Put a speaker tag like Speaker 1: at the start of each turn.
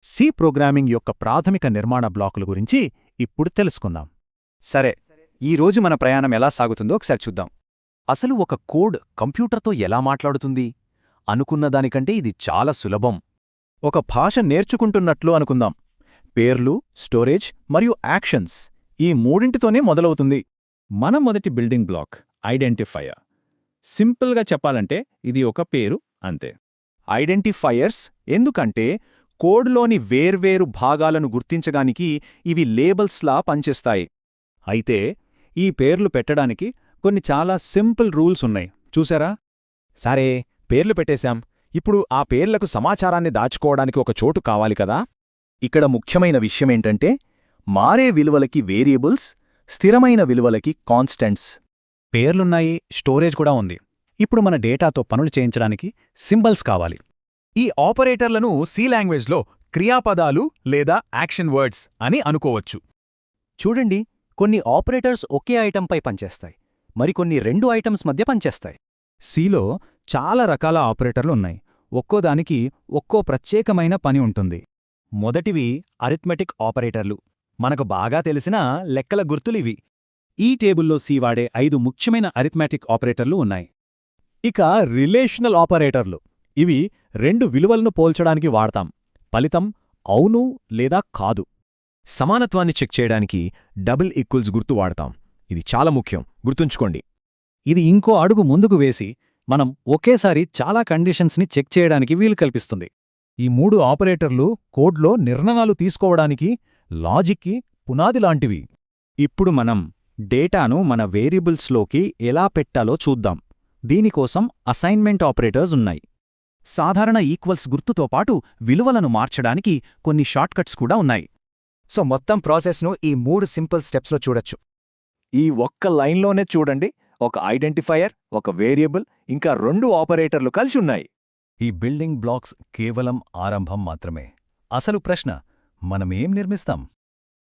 Speaker 1: C programming యొక్క ప్రాథమిక నిర్మాణ బ్లాకుల గురించి ఇప్పుడు తెలుసుకుందాం.
Speaker 2: సరే, ఈరోజు మన ప్రయాణం ఎలా సాగుతుందో ఒకసారి చూద్దాం.
Speaker 3: అసలు ఒక కోడ్ కంప్యూటర్తో ఎలా మాట్లాడుతుంది? అనుకున్నదానికంటే ఇది చాలా సులభం.
Speaker 1: ఒక భాష నేర్చుకుంటున్నట్లు అనుకుందాం. పేర్లు, స్టోరేజ్ మరియు యాక్షన్స్ ఈ మూడింటితోనే మొదలవుతుంది.
Speaker 4: మన మొదటి బిల్డింగ్ బ్లాక్ ఐడెంటిఫైయర్. సింపుల్గా చెప్పాలంటే ఇది ఒక పేరు అంతే.
Speaker 1: ఐడెంటిఫైయర్స్ ఎందుకంటే కోడ్లోని వేర్వేరు భాగాలను గుర్తించడానికి ఇవి లేబుల్స్లా పనిచేస్తాయి. అయితే ఈ పేర్లు పెట్టడానికి కొన్ని చాలా సింపుల్ రూల్స్ ఉన్నాయి, చూసారా?
Speaker 3: సరే, పేర్లు పెట్టేశాం. ఇప్పుడు ఆ పేర్లకు సమాచారాన్ని దాచుకోవడానికి ఒక చోటు కావాలి కదా?
Speaker 1: ఇక్కడ ముఖ్యమైన విషయమేంటంటే మారే విలువలకి వేరియబుల్స్, స్థిరమైన విలువలకి కాన్స్టెంట్స్.
Speaker 2: పేర్లున్నాయి, స్టోరేజ్ కూడా ఉంది. ఇప్పుడు మన డేటాతో పనులు చేయించడానికి సింబల్స్ కావాలి.
Speaker 3: ఈ ఆపరేటర్లను సి లాంగ్వేజ్లో క్రియాపదాలు లేదా యాక్షన్ వర్డ్స్ అని అనుకోవచ్చు.
Speaker 2: చూడండి, కొన్ని ఆపరేటర్స్ ఒకే ఐటంపై పనిచేస్తాయి, మరికొన్ని రెండు ఐటమ్స్ మధ్య పనిచేస్తాయి.
Speaker 4: సిలో చాలా రకాల ఆపరేటర్లున్నాయి. ఒక్కోదానికి ఒక్కో ప్రత్యేకమైన పని ఉంటుంది.
Speaker 2: మొదటివి అరిథ్మెటిక్ ఆపరేటర్లు, మనకు బాగా తెలిసిన లెక్కల గుర్తులివి.
Speaker 4: ఈ టేబుల్లో సి వాడే 5 ముఖ్యమైన అరిథ్మెటిక్ ఆపరేటర్లు ఉన్నాయి.
Speaker 1: ఇక రిలేషనల్ ఆపరేటర్లు. ఇవి రెండు విలువలను పోల్చడానికి వాడతాం. ఫలితం అవును లేదా కాదు.
Speaker 3: సమానత్వాన్ని చెక్ చేయడానికి డబుల్ ఈక్వల్స్ గుర్తు వాడతాం. ఇది చాలా ముఖ్యం, గుర్తుంచుకోండి.
Speaker 4: ఇది ఇంకో అడుగు ముందుకు వేసి మనం ఒకేసారి చాలా కండిషన్స్ని చెక్ చేయడానికి వీలు కల్పిస్తుంది.
Speaker 1: ఈ 3 ఆపరేటర్లు కోడ్లో నిర్ణయాలు తీసుకోవడానికి లాజిక్కి పునాది లాంటివి.
Speaker 4: ఇప్పుడు మనం డేటాను మన వేరియబుల్స్లోకి ఎలా పెట్టాలో చూద్దాం. దీనికోసం అసైన్మెంట్ ఆపరేటర్స్ ఉన్నాయి. సాధారణ ఈక్వల్స్ గుర్తుతో పాటు విలువలను మార్చడానికి కొన్ని షార్ట్కట్స్ కూడా ఉన్నాయి.
Speaker 2: సో మొత్తం ప్రాసెస్ను ఈ 3 సింపుల్ స్టెప్స్లో చూడొచ్చు.
Speaker 1: ఈ ఒక్క లైన్లోనే చూడండి, ఒక ఐడెంటిఫైయర్, ఒక వేరియబుల్, ఇంకా 2 ఆపరేటర్లు కలిసి ఉన్నాయి.
Speaker 5: ఈ బిల్డింగ్ బ్లాక్స్ కేవలం ఆరంభం మాత్రమే. అసలు ప్రశ్న, మనమేం నిర్మిస్తాం?